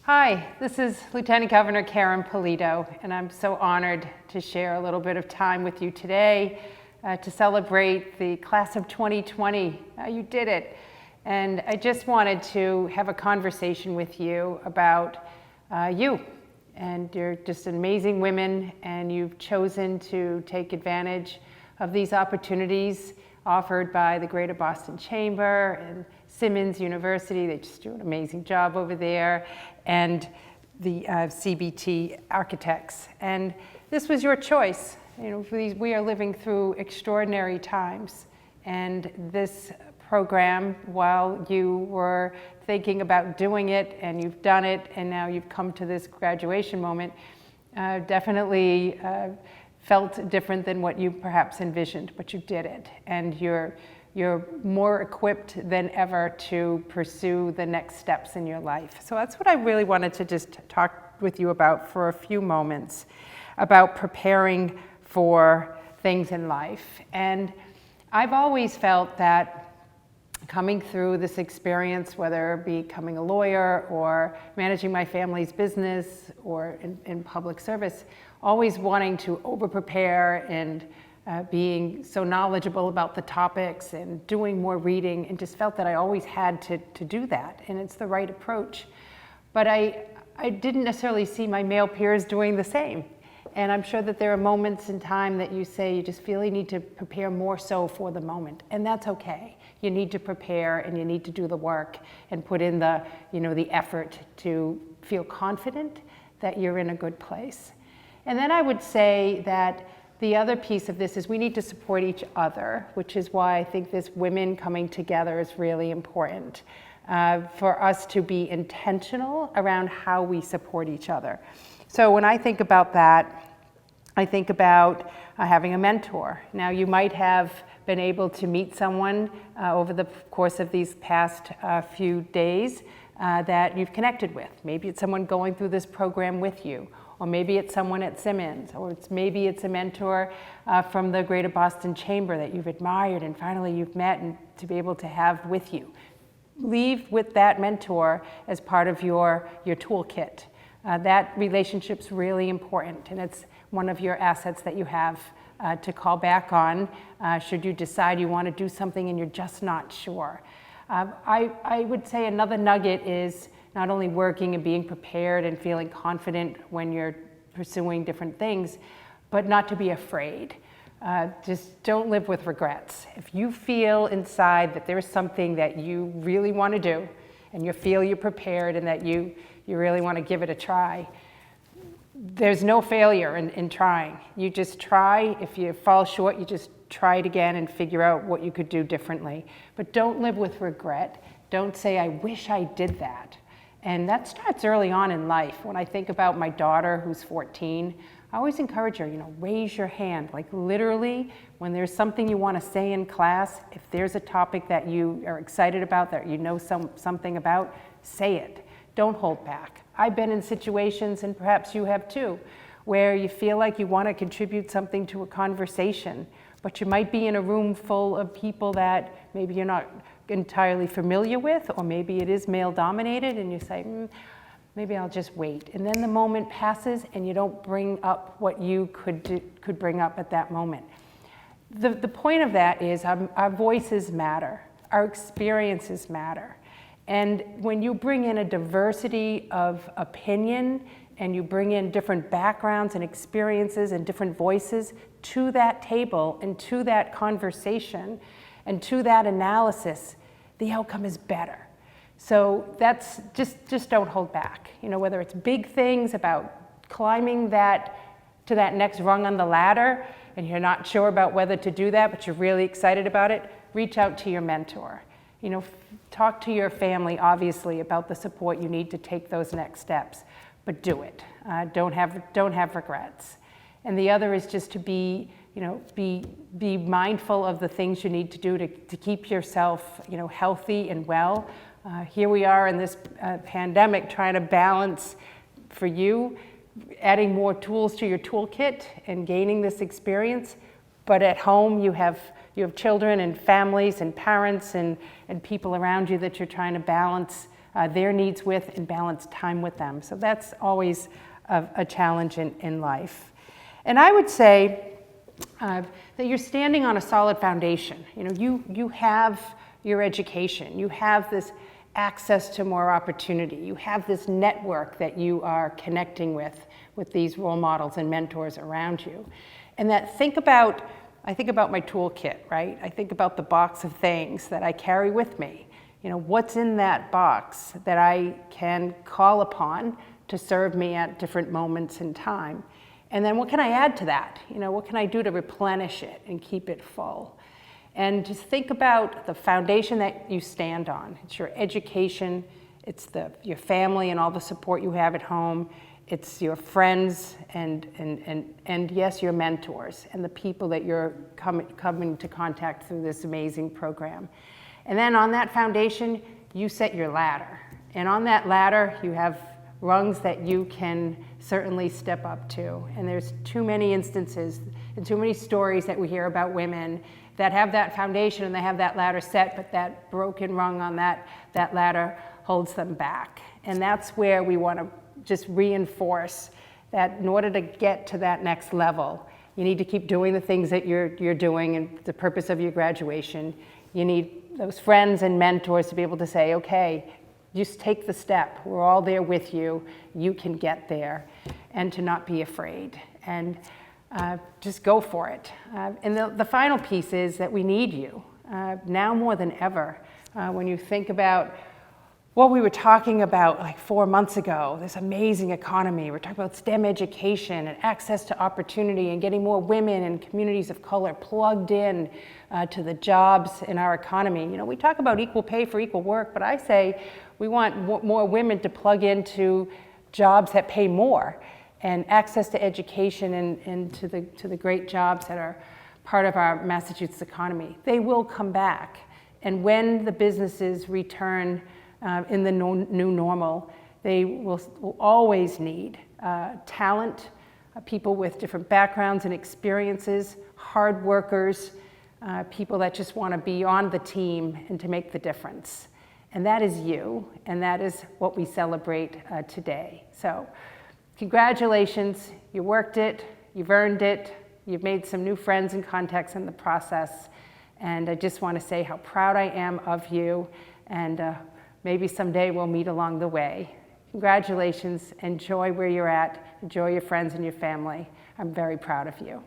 Hi, this is Lieutenant Governor Karyn Polito, and I'm so honored to share a little bit of time with you today to celebrate the class of 2020. You did it. And I just wanted to have a conversation with you about you. And you're just amazing women, and you've chosen to take advantage of these opportunities offered by the Greater Boston Chamber and Simmons University. They just do an amazing job over there, and the CBT architects. And this was your choice. You know, we are living through extraordinary times, and this program, while you were thinking about doing it and you've done it and now you've come to this graduation moment, definitely felt different than what you perhaps envisioned, but you did it, and you're more equipped than ever to pursue the next steps in your life. So that's what I really wanted to just talk with you about for a few moments, about preparing for things in life. And I've always felt that coming through this experience, whether it be becoming a lawyer or managing my family's business or in public service, always wanting to over-prepare and being so knowledgeable about the topics and doing more reading, and just felt that I always had to do that, and it's the right approach. But I didn't necessarily see my male peers doing the same. And I'm sure that there are moments in time that you say you just feel you need to prepare more so for the moment, and that's okay. You need to prepare and you need to do the work and put in the effort to feel confident that you're in a good place. And then I would say that the other piece of this is we need to support each other, which is why I think this women coming together is really important. For us to be intentional around how we support each other. So when I think about that, I think about having a mentor. Now, you might have been able to meet someone over the course of these past few days that you've connected with. Maybe it's someone going through this program with you, or maybe it's someone at Simmons, or maybe it's a mentor from the Greater Boston Chamber that you've admired and finally you've met and to be able to have with you. Leave with that mentor as part of your toolkit. That relationship's really important, and it's one of your assets that you have to call back on should you decide you want to do something and you're just not sure. I would say another nugget is not only working and being prepared and feeling confident when you're pursuing different things, but not to be afraid. Just don't live with regrets. If you feel inside that there's something that you really want to do and you feel you're prepared and that you really want to give it a try, there's no failure in trying. You just try. If you fall short, you just try it again and figure out what you could do differently. But don't live with regret. Don't say, I wish I did that. And that starts early on in life. When I think about my daughter who's 14, I always encourage her, raise your hand. Like literally, when there's something you want to say in class, if there's a topic that you are excited about, that you know something about, say it. Don't hold back. I've been in situations, and perhaps you have too, where you feel like you want to contribute something to a conversation, but you might be in a room full of people that maybe you're not entirely familiar with, or maybe it is male dominated, and you say, maybe I'll just wait. And then the moment passes and you don't bring up what you could bring up at that moment. The point of that is our voices matter, our experiences matter. And when you bring in a diversity of opinion and you bring in different backgrounds and experiences and different voices to that table and to that conversation and to that analysis, the outcome is better. So that's just don't hold back. Whether it's big things about climbing to that next rung on the ladder and you're not sure about whether to do that, but you're really excited about it, reach out to your mentor. Talk to your family, obviously, about the support you need to take those next steps, but do it. Don't have regrets. And the other is just to be mindful of the things you need to do to keep yourself, healthy and well. Here we are in this pandemic trying to balance for you, adding more tools to your toolkit and gaining this experience, but at home you have children and families and parents and people around you that you're trying to balance their needs with and balance time with them. So that's always a challenge in life. And I would say that you're standing on a solid foundation. You know, you have your education, you have this access to more opportunity, you have this network that you are connecting with these role models and mentors around you. And that I think about my toolkit, right? I think about the box of things that I carry with me. You know, what's in that box that I can call upon to serve me at different moments in time? And then what can I add to that? You know, what can I do to replenish it and keep it full? And just think about the foundation that you stand on. It's your education, it's your family and all the support you have at home, it's your friends and yes, your mentors and the people that you're coming to contact through this amazing program. And then on that foundation, you set your ladder. And on that ladder, you have rungs that you can certainly step up to. And there's too many instances and too many stories that we hear about women that have that foundation and they have that ladder set, but that broken rung on that ladder holds them back. And that's where we want to just reinforce that in order to get to that next level, you need to keep doing the things that you're doing and the purpose of your graduation. You need those friends and mentors to be able to say, okay, just take the step. We're all there with you. You can get there. And to not be afraid. And just go for it. And the final piece is that we need you now more than ever. When you think about what we were talking about like 4 months ago, this amazing economy, we're talking about STEM education and access to opportunity and getting more women and communities of color plugged in to the jobs in our economy. You know, we talk about equal pay for equal work, but I say we want more women to plug into jobs that pay more and access to education and to the great jobs that are part of our Massachusetts economy. They will come back. And when the businesses return in the new normal, they will always need talent, people with different backgrounds and experiences, hard workers, people that just want to be on the team and to make the difference. And that is you, and that is what we celebrate today. So congratulations, you worked it, you've earned it, you've made some new friends and contacts in the process, and I just want to say how proud I am of you, and maybe someday we'll meet along the way. Congratulations, enjoy where you're at, enjoy your friends and your family. I'm very proud of you.